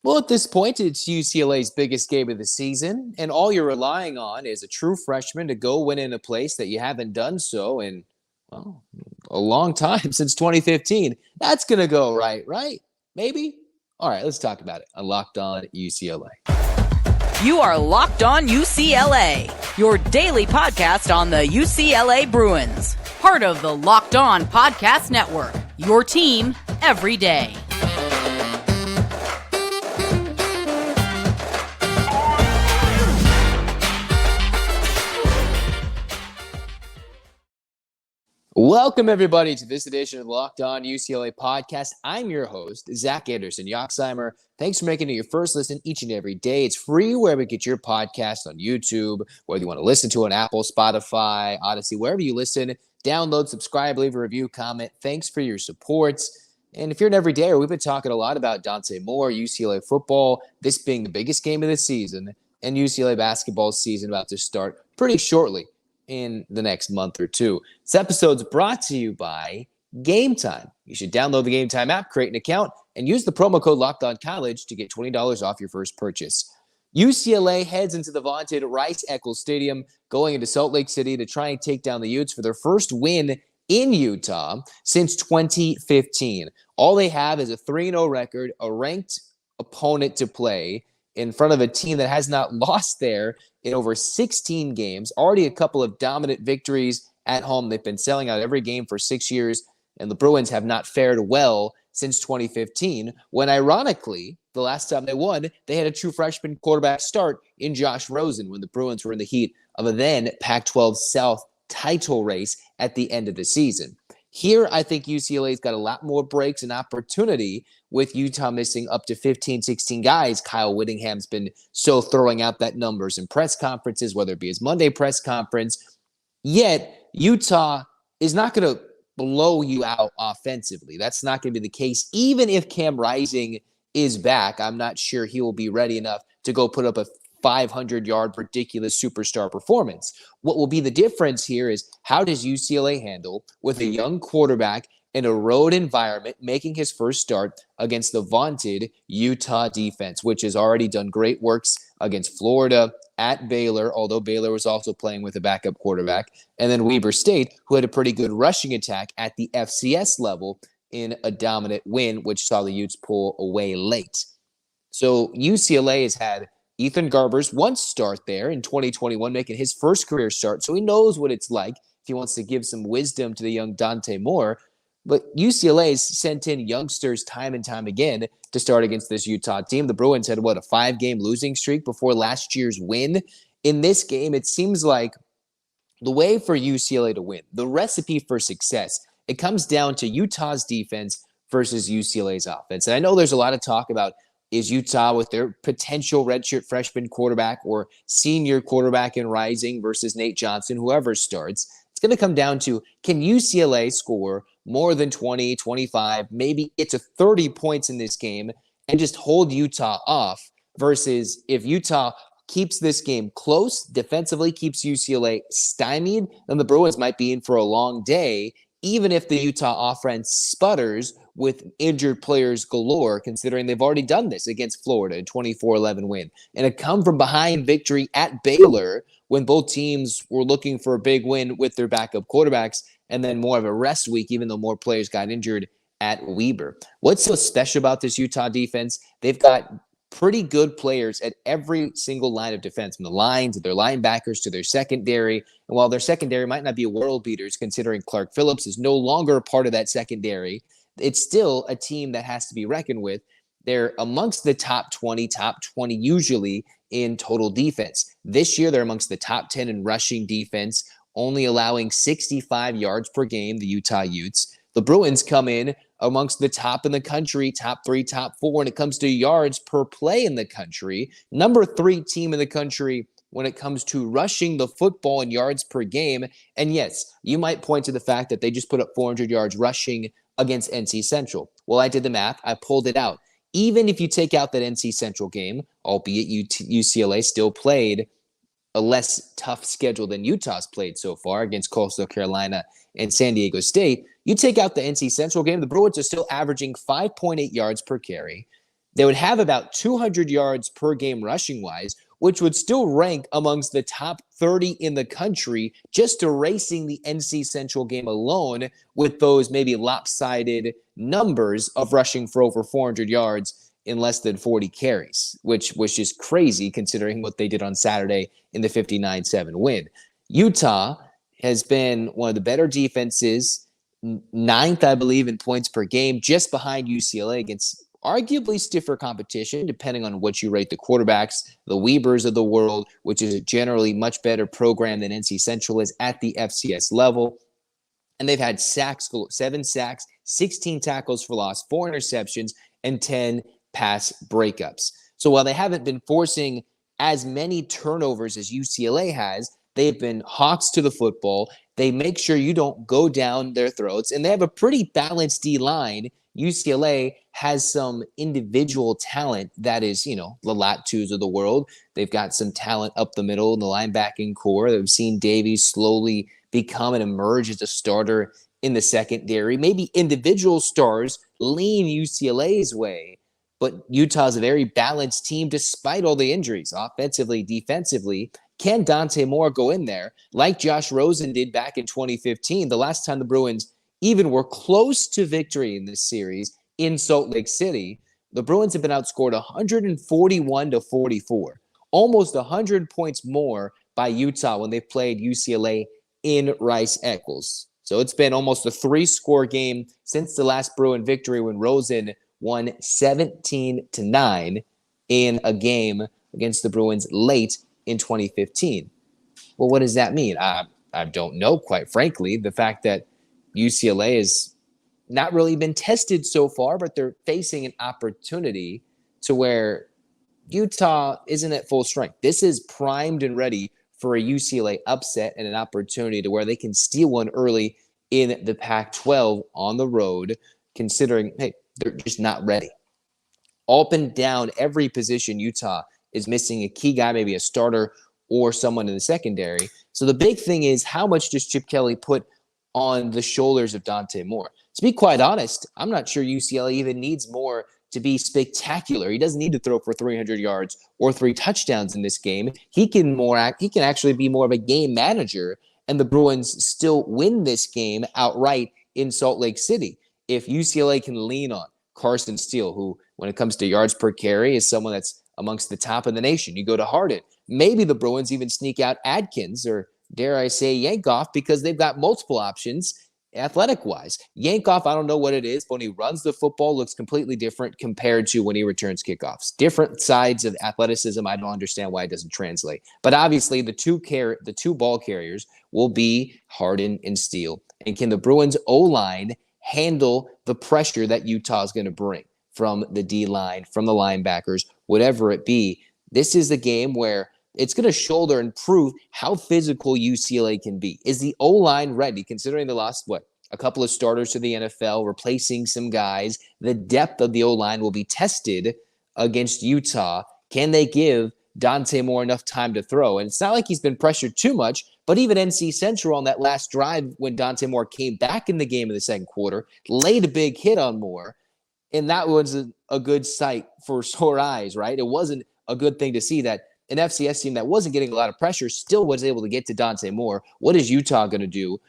Well, at this point, it's UCLA's biggest game of the season, and all you're relying on is a true freshman to go win in a place that you haven't done so in, well, a long time, since 2015. That's going to go right? Maybe? All right, let's talk about it on Locked On UCLA. You are Locked On UCLA, your daily podcast on the UCLA Bruins. Part of the Locked On Podcast Network, your team every day. Welcome, everybody, to this edition of the Locked On UCLA podcast. I'm your host, Zach Anderson-Yoxsimer. Thanks for making it your first listen each and every day. It's free wherever you get your podcast on YouTube, whether you want to listen to it on Apple, Spotify, Odyssey, wherever you listen. Download, subscribe, leave a review, comment. Thanks for your support. And if you're an everydayer, we've been talking a lot about Dante Moore, UCLA football, this being the biggest game of the season, and UCLA basketball season about to start pretty shortly in the next month or two. This episode's brought to you by Game Time. You should download the Game Time app, create an account, and use the promo code LOCKEDONCollege to get $20 off your first purchase. UCLA heads into the vaunted Rice-Eccles Stadium, going into Salt Lake City to try and take down the Utes for their first win in Utah since 2015. All they have is a 3-0 record, a ranked opponent to play in front of a team that has not lost there in over 16 games, already a couple of dominant victories at home. They've been selling out every game for 6 years, and the Bruins have not fared well since 2015, when ironically, the last time they won, they had a true freshman quarterback start in Josh Rosen when the Bruins were in the heat of a then Pac-12 South title race at the end of the season. Here, I think UCLA's got a lot more breaks and opportunity with Utah missing up to 15, 16 guys. Kyle Whittingham's been so throwing out that numbers in press conferences, whether it be his Monday press conference. Yet, Utah is not going to blow you out offensively. That's not going to be the case. Even if Cam Rising is back, I'm not sure he will be ready enough to go put up a 500-yard ridiculous superstar performance. What will be the difference here is how does UCLA handle with a young quarterback in a road environment making his first start against the vaunted Utah defense, which has already done great works against Florida, at Baylor, although Baylor was also playing with a backup quarterback, and then Weber State, who had a pretty good rushing attack at the FCS level in a dominant win, which saw the Utes pull away late. So UCLA has had Ethan Garber's one start there in 2021, making his first career start. So he knows what it's like if he wants to give some wisdom to the young Dante Moore. But UCLA has sent in youngsters time and time again to start against this Utah team. The Bruins had, a 5-game losing streak before last year's win. In this game, it seems like the way for UCLA to win, the recipe for success, it comes down to Utah's defense versus UCLA's offense. And I know there's a lot of talk about is Utah with their potential redshirt freshman quarterback or senior quarterback in Rising versus Nate Johnson, whoever starts. It's going to come down to, can UCLA score more than 20, 25, maybe get to 30 points in this game and just hold Utah off, versus if Utah keeps this game close, defensively keeps UCLA stymied, then the Bruins might be in for a long day, even if the Utah offense sputters with injured players galore, considering they've already done this against Florida, a 24-11 win. And a come-from-behind victory at Baylor when both teams were looking for a big win with their backup quarterbacks, and then more of a rest week, even though more players got injured at Weber. What's so special about this Utah defense? They've got pretty good players at every single line of defense, from the line to their linebackers to their secondary. And while their secondary might not be world beaters, considering Clark Phillips is no longer a part of that secondary, it's still a team that has to be reckoned with. They're amongst the top 20 usually in total defense. This year, they're amongst the top 10 in rushing defense, only allowing 65 yards per game, the Utah Utes. The Bruins come in amongst the top in the country, top 3, top 4 when it comes to yards per play in the country. Number 3 team in the country when it comes to rushing the football in yards per game. And yes, you might point to the fact that they just put up 400 yards rushing against NC Central. Well, I did the math. I pulled it out. Even if you take out that NC Central game, albeit UCLA still played a less tough schedule than Utah's played so far against Coastal Carolina and San Diego State, you take out the NC Central game, the Bruins are still averaging 5.8 yards per carry. They would have about 200 yards per game rushing wise, which would still rank amongst the top 30 in the country, just erasing the NC Central game alone with those maybe lopsided numbers of rushing for over 400 yards in less than 40 carries, which was just crazy considering what they did on Saturday in the 59-7 win. Utah has been one of the better defenses, ninth, I believe, in points per game, just behind UCLA against arguably stiffer competition, depending on what you rate the quarterbacks, the Weebers of the world, which is a generally much better program than NC Central is at the FCS level. And they've had sacks, 7 sacks, 16 tackles for loss, 4 interceptions, and 10 pass breakups. So while they haven't been forcing as many turnovers as UCLA has, they've been hawks to the football. They make sure you don't go down their throats, and they have a pretty balanced D-line. UCLA has some individual talent that is, the Latus of the world. They've got some talent up the middle in the linebacking core. They've seen Davies slowly become and emerge as a starter in the secondary. Maybe individual stars lean UCLA's way, but Utah's a very balanced team despite all the injuries, offensively, defensively. Can Dante Moore go in there like Josh Rosen did back in 2015, the last time the Bruins even were close to victory in this series in Salt Lake City? The Bruins have been outscored 141-44, almost 100 points more by Utah when they played UCLA in Rice-Eccles. So it's been almost a 3-score game since the last Bruin victory when Rosen won 17-9 in a game against the Bruins late in 2015. Well, what does that mean? I don't know, quite frankly. The fact that UCLA has not really been tested so far, but they're facing an opportunity to where Utah isn't at full strength. This is primed and ready for a UCLA upset and an opportunity to where they can steal one early in the Pac-12 on the road, considering, hey, they're just not ready. Up and down every position, Utah is missing a key guy, maybe a starter or someone in the secondary. So the big thing is, how much does Chip Kelly put on the shoulders of Dante Moore? To be quite honest, I'm not sure UCLA even needs Moore to be spectacular. He doesn't need to throw for 300 yards or 3 touchdowns in this game. He can actually be more of a game manager, and the Bruins still win this game outright in Salt Lake City. If UCLA can lean on Carson Steele, who, when it comes to yards per carry, is someone that's amongst the top in the nation. You go to Harden. Maybe the Bruins even sneak out Adkins, or dare I say Yankoff, because they've got multiple options athletic-wise. Yankoff, I don't know what it is, but when he runs the football, looks completely different compared to when he returns kickoffs. Different sides of athleticism. I don't understand why it doesn't translate. But obviously, the two ball carriers will be Harden and Steele. And can the Bruins O-line handle the pressure that Utah is going to bring from the D-line, from the linebackers, whatever it be? This is a game where it's going to shoulder and prove how physical UCLA can be. Is the O-line ready, considering they lost, a couple of starters to the NFL, replacing some guys? The depth of the O-line will be tested against Utah. Can they give Dante Moore enough time to throw? And it's not like he's been pressured too much, but even NC Central on that last drive when Dante Moore came back in the game in the second quarter, laid a big hit on Moore, and that was a good sight for sore eyes, right? It wasn't a good thing to see that an FCS team that wasn't getting a lot of pressure still was able to get to Dante Moore. What is Utah going to do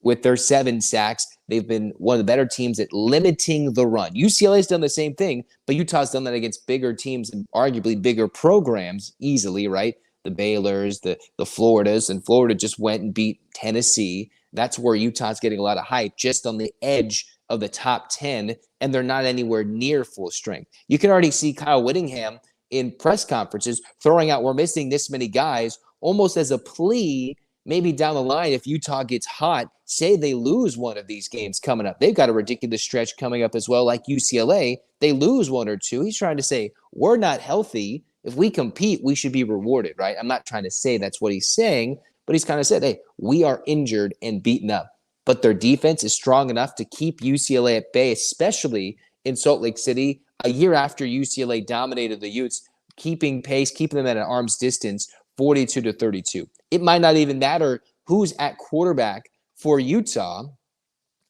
with their 7 sacks? They've been one of the better teams at limiting the run. UCLA's done the same thing, but Utah's done that against bigger teams and arguably bigger programs easily, right? The Baylors, the Floridas, and Florida just went and beat Tennessee. That's where Utah's getting a lot of hype, just on the edge of the top 10, and they're not anywhere near full strength. You can already see Kyle Whittingham in press conferences throwing out, we're missing this many guys, almost as a plea, maybe down the line, if Utah gets hot, say they lose one of these games coming up. They've got a ridiculous stretch coming up as well, like UCLA. They lose 1 or 2. He's trying to say, we're not healthy. If we compete, we should be rewarded, right? I'm not trying to say that's what he's saying, but he's kind of said, hey, we are injured and beaten up. But their defense is strong enough to keep UCLA at bay, especially in Salt Lake City, a year after UCLA dominated the Utes, keeping pace, keeping them at an arm's distance, 42-32. It might not even matter who's at quarterback for Utah,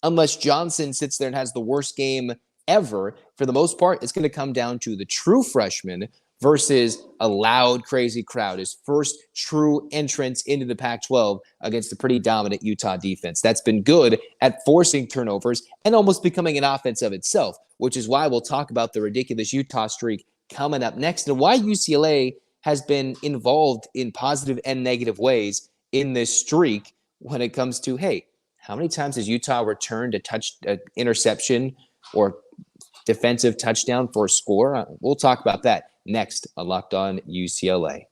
unless Johnson sits there and has the worst game ever. For the most part, it's going to come down to the true freshman versus a loud, crazy crowd. His first true entrance into the Pac-12 against a pretty dominant Utah defense that's been good at forcing turnovers and almost becoming an offense of itself, which is why we'll talk about the ridiculous Utah streak coming up next and why UCLA has been involved in positive and negative ways in this streak when it comes to, hey, how many times has Utah returned an interception or defensive touchdown for a score? We'll talk about that next on Locked On UCLA.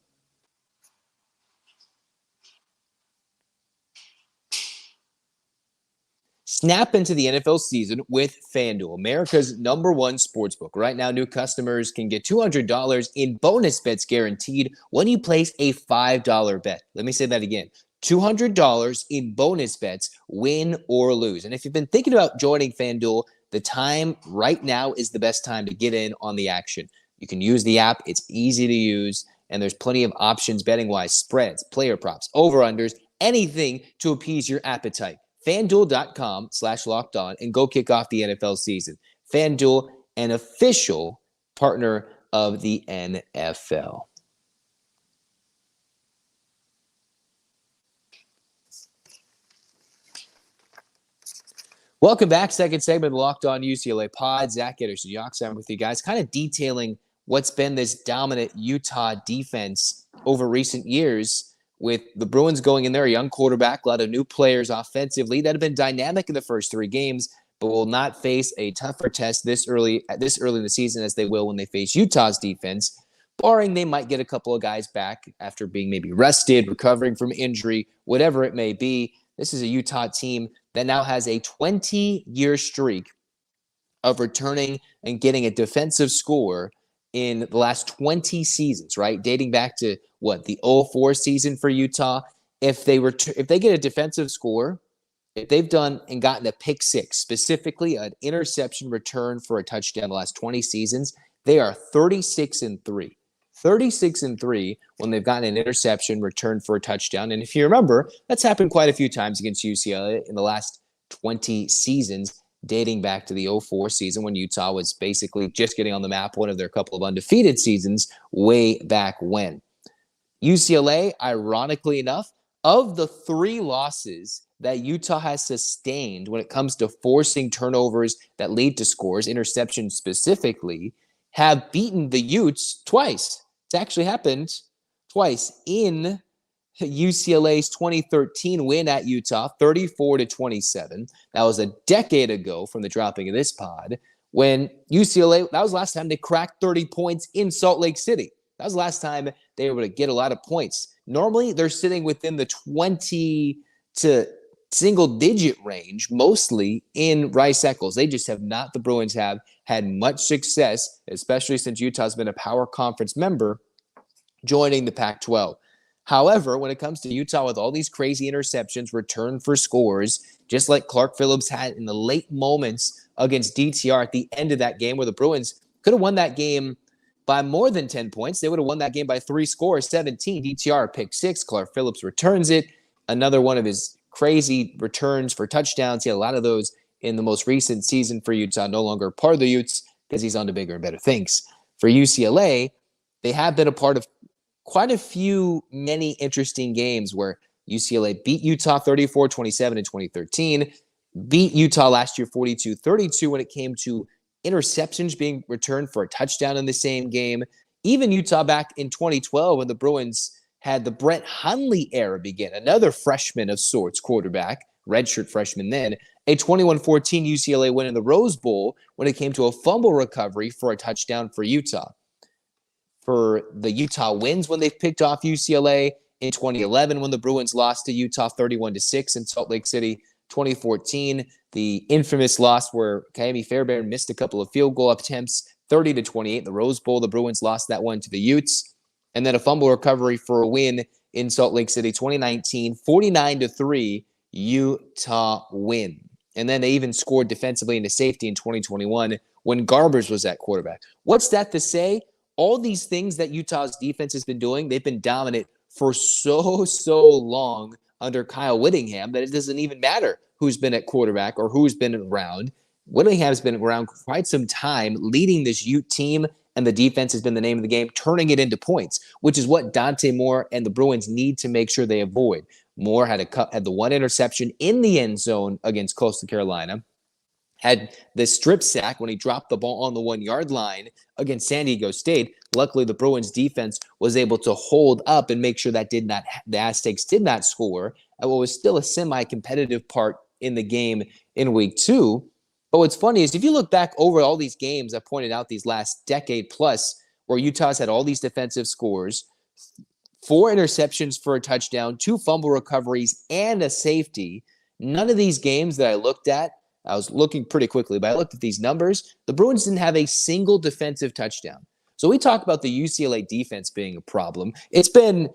Snap into the NFL season with FanDuel, America's #1 sportsbook. Right now, new customers can get $200 in bonus bets guaranteed when you place a $5 bet. Let me say that again. $200 in bonus bets, win or lose. And if you've been thinking about joining FanDuel, the time right now is the best time to get in on the action. You can use the app. It's easy to use, and there's plenty of options betting-wise, spreads, player props, over-unders, anything to appease your appetite. FanDuel.com/lockedon and go kick off the NFL season. FanDuel, an official partner of the NFL. Welcome back. Second segment of the Locked On UCLA pod. Anderson-Yoxsimer with you guys, kind of detailing what's been this dominant Utah defense over recent years with the Bruins going in there, a young quarterback, a lot of new players offensively that have been dynamic in the first 3 games, but will not face a tougher test this early in the season as they will when they face Utah's defense, barring they might get a couple of guys back after being maybe rested, recovering from injury, whatever it may be. This is a Utah team that now has a 20-year streak of returning and getting a defensive score in the last 20 seasons, right? Dating back to the 04 season for Utah. If they get a defensive score, if they've done and gotten a pick six, specifically an interception return for a touchdown the last 20 seasons, they are 36-3. 36-3 when they've gotten an interception returned for a touchdown. And if you remember, that's happened quite a few times against UCLA in the last 20 seasons, dating back to the 04 season when Utah was basically just getting on the map, one of their couple of undefeated seasons way back when. UCLA, ironically enough, of the 3 losses that Utah has sustained when it comes to forcing turnovers that lead to scores, interceptions specifically, have beaten the Utes twice. It's actually happened twice in UCLA's 2013 win at Utah, 34-27. That was a decade ago from the dropping of this pod, when UCLA, that was the last time they cracked 30 points in Salt Lake City. That was the last time they were able to get a lot of points. Normally, they're sitting within the 20 to single-digit range, mostly in Rice-Eccles. They just have not, the Bruins have, had much success, especially since Utah's been a power conference member, joining the Pac-12. However, when it comes to Utah with all these crazy interceptions, return for scores, just like Clark Phillips had in the late moments against DTR at the end of that game where the Bruins could have won that game by more than 10 points. They would have won that game by 3 scores, 17. DTR pick 6. Clark Phillips returns it. Another one of his crazy returns for touchdowns. He had a lot of those in the most recent season for Utah, no longer part of the Utes because he's on to bigger and better things. For UCLA, they have been a part of quite a few, many interesting games where UCLA beat Utah 34-27 in 2013, beat Utah last year 42-32 when it came to interceptions being returned for a touchdown in the same game. Even Utah back in 2012 when the Bruins had the Brett Hundley era begin, another freshman of sorts, quarterback, redshirt freshman then, a 21-14 UCLA win in the Rose Bowl when it came to a fumble recovery for a touchdown for Utah. For the Utah wins when they've picked off UCLA in 2011 when the Bruins lost to Utah 31-6 in Salt Lake City, 2014, the infamous loss where Ka'imi Fairbairn missed a couple of field goal attempts, 30-28 in the Rose Bowl. The Bruins lost that one to the Utes. And then a fumble recovery for a win in Salt Lake City, 2019, 49-3 Utah win. And then they even scored defensively into safety in 2021 when Garbers was at quarterback. What's that to say? All these things that Utah's defense has been doing, they've been dominant for so long under Kyle Whittingham that it doesn't even matter who's been at quarterback or who's been around. Whittingham's been around quite some time, leading this Ute team, and the defense has been the name of the game, turning it into points, which is what Dante Moore and the Bruins need to make sure they avoid. Moore had the one interception in the end zone against Coastal Carolina, had the strip sack when he dropped the ball on the 1 yard line against San Diego State. Luckily, the Bruins defense was able to hold up and make sure that the Aztecs did not score at what was still a semi-competitive part in the game in week 2. But what's funny is if you look back over all these games I pointed out these last decade plus, where Utah's had all these defensive scores, 4 interceptions for a touchdown, 2 fumble recoveries, and a safety. None of these games that I looked at, I was looking pretty quickly, but I looked at these numbers. The Bruins didn't have a single defensive touchdown. So we talk about the UCLA defense being a problem. It's been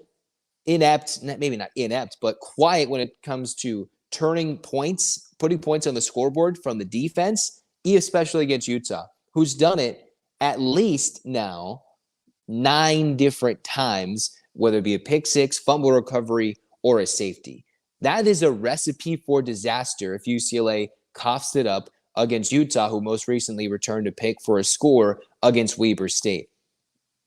inept, maybe not inept, but quiet when it comes to turning points, putting points on the scoreboard from the defense, especially against Utah, who's done it at least now 9 different times, whether it be a pick six, fumble recovery, or a safety. That is a recipe for disaster if UCLA coughs it up against Utah, who most recently returned a pick for a score against Weber State.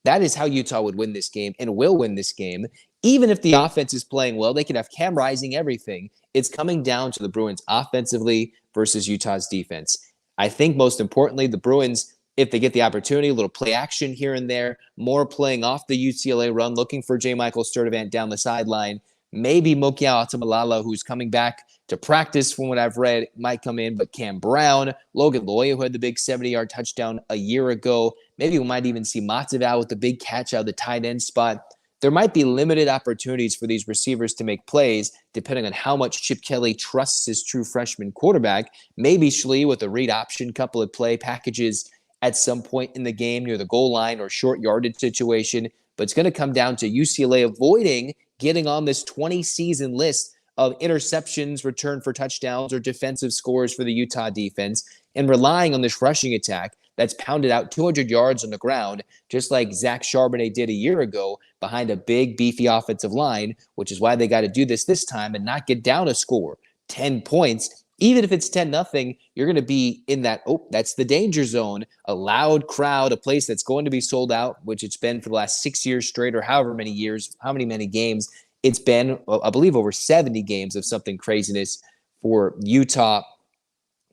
That is how Utah would win this game and will win this game. Even if the offense is playing well, they can have Cam Rising, everything. It's coming down to the Bruins offensively versus Utah's defense. I think most importantly, the Bruins, if they get the opportunity, a little play action here and there, more playing off the UCLA run, looking for J. Michael Sturdivant down the sideline. Maybe Mokia Atamalala, who's coming back to practice from what I've read, might come in, but Cam Brown, Logan Loya, who had the big 70-yard touchdown a year ago. Maybe we might even see Matavao with the big catch out of the tight end spot. There might be limited opportunities for these receivers to make plays, depending on how much Chip Kelly trusts his true freshman quarterback. Maybe Schlee with a read option, couple of play packages at some point in the game near the goal line or short yardage situation. But it's going to come down to UCLA avoiding getting on this 20-season list of interceptions, return for touchdowns, or defensive scores for the Utah defense, and relying on this rushing attack that's pounded out 200 yards on the ground, just like Zach Charbonnet did a year ago behind a big, beefy offensive line, which is why they got to do this time and not get down a score. 10 points, even if it's 10-0, you're going to be in that, that's the danger zone, a loud crowd, a place that's going to be sold out, which it's been for the last 6 years straight or however many years, how many games. It's been, I believe, over 70 games of something craziness for Utah.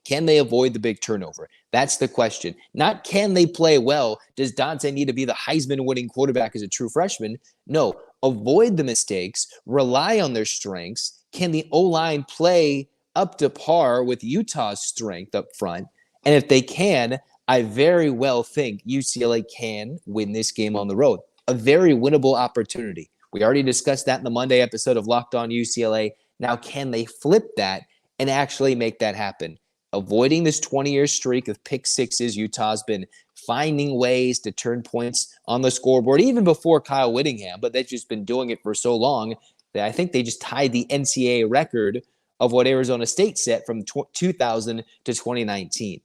Can they avoid the big turnover? That's the question. Not can they play well? Does Dante need to be the Heisman-winning quarterback as a true freshman? No. Avoid the mistakes. Rely on their strengths. Can the O-line play up to par with Utah's strength up front? And if they can, I very well think UCLA can win this game on the road. A very winnable opportunity. We already discussed that in the Monday episode of Locked On UCLA. Now, can they flip that and actually make that happen? Avoiding this 20-year streak of pick sixes, Utah's been finding ways to turn points on the scoreboard, even before Kyle Whittingham, but they've just been doing it for so long that I think they just tied the NCAA record of what Arizona State set from 2000 to 2019.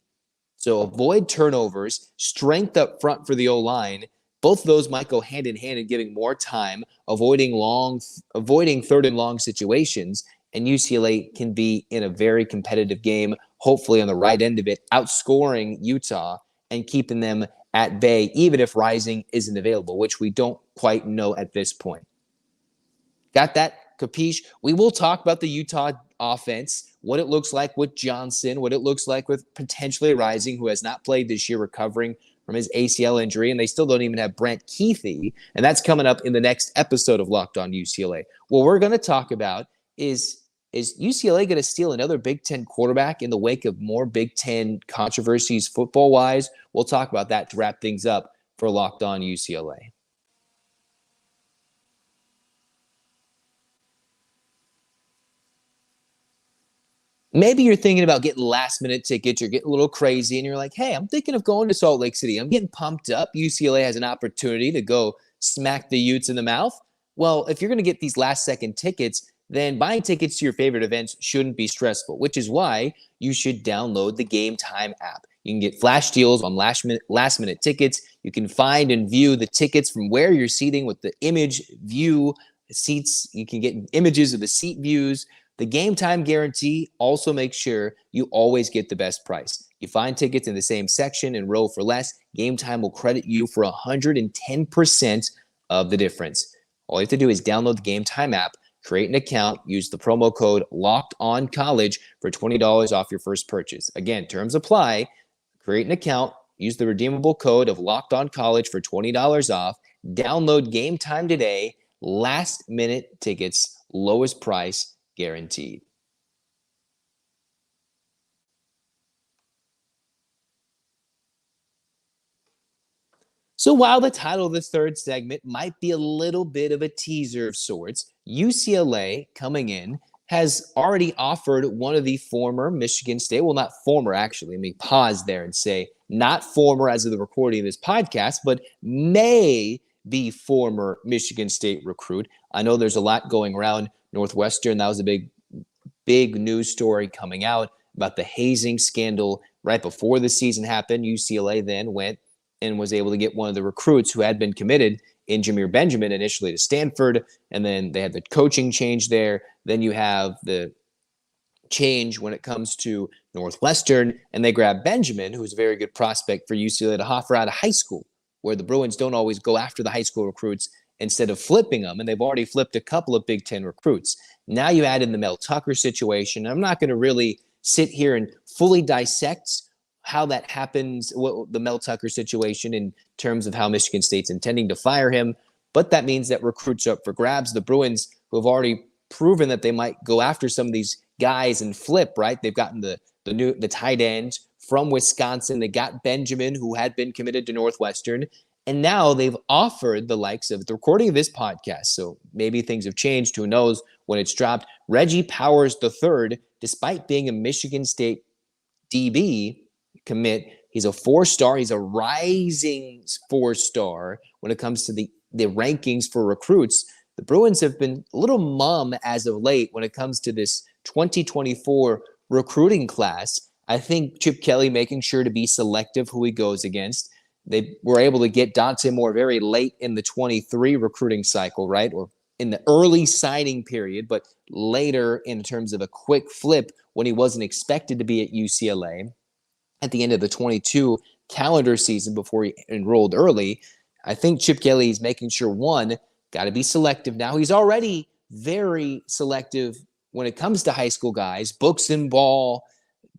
So avoid turnovers, strength up front for the O-line. Both of those might go hand in hand in giving more time, avoiding third and long situations, and UCLA can be in a very competitive game, hopefully on the right end of it, outscoring Utah and keeping them at bay, even if Rising isn't available, which we don't quite know at this point. Got that? Capiche? We will talk about the Utah offense, what it looks like with Johnson, what it looks like with potentially Rising, who has not played this year, recovering from his ACL injury, and they still don't even have Brent Keithy, and that's coming up in the next episode of Locked On UCLA. What we're going to talk about is UCLA going to steal another Big Ten quarterback in the wake of more Big Ten controversies football-wise? We'll talk about that to wrap things up for Locked On UCLA. Maybe you're thinking about getting last-minute tickets. You're getting a little crazy, and you're like, hey, I'm thinking of going to Salt Lake City. I'm getting pumped up. UCLA has an opportunity to go smack the Utes in the mouth. Well, if you're going to get these last-second tickets, then buying tickets to your favorite events shouldn't be stressful, which is why you should download the Game Time app. You can get flash deals on last-minute tickets. You can find and view the tickets from where you're seating with the image view seats. You can get images of the seat views. The Game Time guarantee also makes sure you always get the best price. You find tickets in the same section and row for less. Game Time will credit you for 110% of the difference. All you have to do is download the Game Time app, create an account, use the promo code LOCKEDONCollege for $20 off your first purchase. Again, terms apply. Create an account, use the redeemable code of LOCKEDONCollege for $20 off. Download Game Time today. Last minute tickets, lowest price guaranteed. So while the title of this third segment might be a little bit of a teaser of sorts, UCLA coming in has already offered one of the former Michigan State, well, not former actually, let me pause there and say not former as of the recording of this podcast, but may be former Michigan State recruit. I know there's a lot going around Northwestern. That was a big news story coming out about the hazing scandal right before the season happened. UCLA then went and was able to get one of the recruits who had been committed in Jameer Benjamin initially to Stanford, and then they had the coaching change there. Then you have the change when it comes to Northwestern, and they grabbed Benjamin, who's a very good prospect for UCLA to offer out of high school, where the Bruins don't always go after the high school recruits instead of flipping them, and they've already flipped a couple of Big Ten recruits. Now you add in the Mel Tucker situation. I'm not going to really sit here and fully dissect how that happens, the Mel Tucker situation in terms of how Michigan State's intending to fire him. But that means that recruits are up for grabs. The Bruins, who have already proven that they might go after some of these guys and flip, right? They've gotten the tight end from Wisconsin. They got Benjamin, who had been committed to Northwestern. And now they've offered the likes of the recording of this podcast. So maybe things have changed. Who knows when it's dropped? Reggie Powers III, despite being a Michigan State DB commit, he's a 4-star. He's a rising 4-star when it comes to the rankings for recruits. The Bruins have been a little mum as of late when it comes to this 2024 recruiting class. I think Chip Kelly making sure to be selective who he goes against. They were able to get Dante Moore very late in the 23 recruiting cycle, right? Or in the early signing period, but later in terms of a quick flip when he wasn't expected to be at UCLA. At the end of the 22 calendar season before he enrolled early. I think Chip Kelly is making sure, one, got to be selective now. He's already very selective when it comes to high school guys. Books and ball,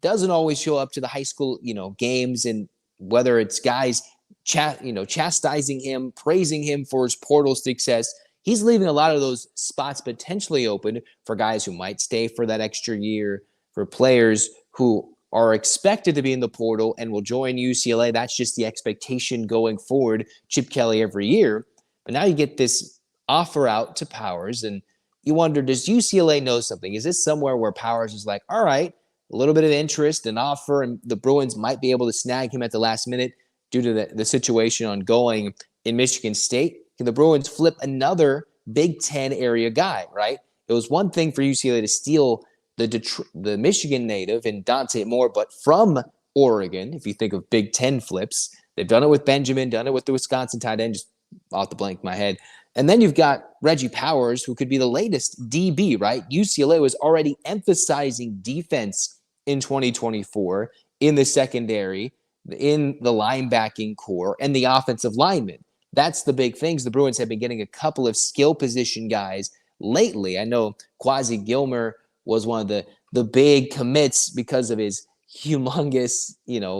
doesn't always show up to the high school, games, and whether it's guys chastising him, praising him for his portal success, he's leaving a lot of those spots potentially open for guys who might stay for that extra year, for players who are expected to be in the portal and will join UCLA. That's just the expectation going forward, Chip Kelly every year. But now you get this offer out to Powers, and you wonder, does UCLA know something? Is this somewhere where Powers is like, all right, a little bit of interest and offer, and the Bruins might be able to snag him at the last minute due to the situation ongoing in Michigan State? Can the Bruins flip another Big Ten area guy, right? It was one thing for UCLA to steal the Michigan native and Dante Moore, but from Oregon, if you think of Big Ten flips, they've done it with Benjamin, done it with the Wisconsin tight end, just off the blank of my head. And then you've got Reggie Powers, who could be the latest DB, right? UCLA was already emphasizing defense in 2024 in the secondary, in the linebacking core, and the offensive linemen. That's the big things. The Bruins have been getting a couple of skill position guys lately. I know Quasi Gilmer was one of the big commits because of his humongous,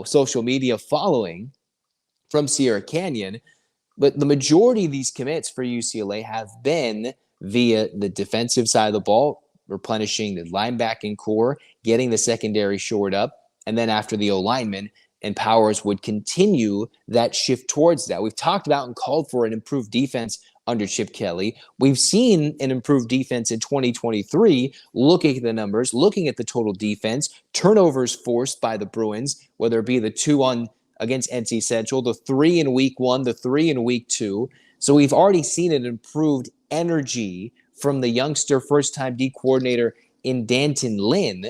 social media following from Sierra Canyon. But the majority of these commits for UCLA have been via the defensive side of the ball, replenishing the linebacking core, getting the secondary shored up, and then after the O-lineman, and Powers would continue that shift towards that. We've talked about and called for an improved defense under Chip Kelly. We've seen an improved defense in 2023, looking at the numbers, looking at the total defense, turnovers forced by the Bruins, whether it be the 2 against NC Central, the 3 in week 1, the 3 in week 2. So we've already seen an improved energy from the youngster first-time D coordinator in Danton Lynn.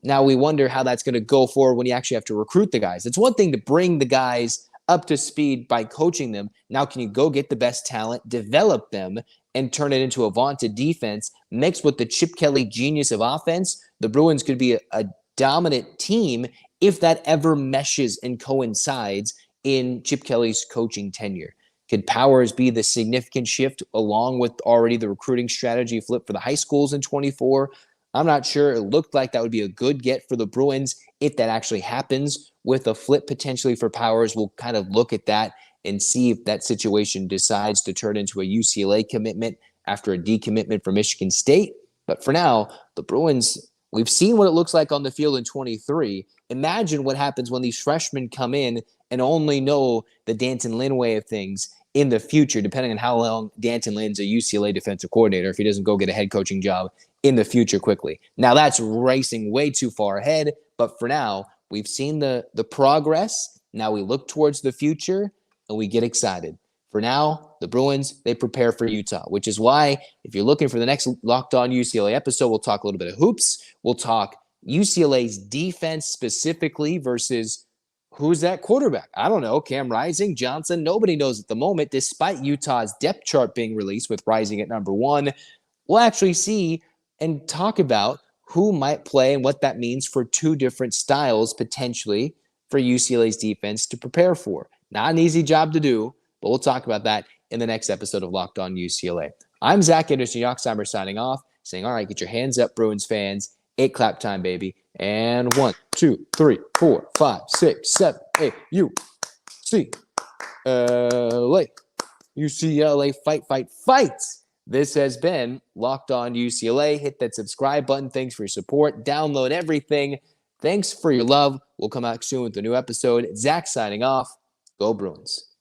Now we wonder how that's going to go forward when you actually have to recruit the guys. It's one thing to bring the guys up to speed by coaching them. Now can you go get the best talent, develop them, and turn it into a vaunted defense mixed with the Chip Kelly genius of offense? The Bruins could be a dominant team if that ever meshes and coincides in Chip Kelly's coaching tenure. Could Powers be the significant shift along with already the recruiting strategy flip for the high schools in 24? I'm not sure. It looked like that would be a good get for the Bruins if that actually happens with a flip potentially for Powers. We'll kind of look at that and see if that situation decides to turn into a UCLA commitment after a decommitment from Michigan State. But for now, the Bruins, we've seen what it looks like on the field in 23. Imagine what happens when these freshmen come in and only know the D'Anton Lynn way of things in the future, depending on how long D'Anton Lynn's a UCLA defensive coordinator, if he doesn't go get a head coaching job in the future quickly. Now, that's racing way too far ahead, but for now, we've seen the progress. Now we look towards the future, and we get excited. For now, the Bruins, they prepare for Utah, which is why if you're looking for the next Locked On UCLA episode, we'll talk a little bit of hoops. We'll talk UCLA's defense specifically versus who's that quarterback? I don't know. Cam Rising, Johnson, nobody knows at the moment, despite Utah's depth chart being released with Rising at number 1. We'll actually see and talk about who might play and what that means for two different styles potentially for UCLA's defense to prepare for. Not an easy job to do, but we'll talk about that in the next episode of Locked On UCLA. I'm Zach Anderson-Yoxsimer signing off, saying, all right, get your hands up, Bruins fans. 8 clap time, baby. And 1, 2, 3, 4, 5, 6, 7, 8, UCLA. UCLA, fight, fight, fight. This has been Locked On UCLA. Hit that subscribe button. Thanks for your support. Download everything. Thanks for your love. We'll come out soon with a new episode. Zach signing off. Go Bruins.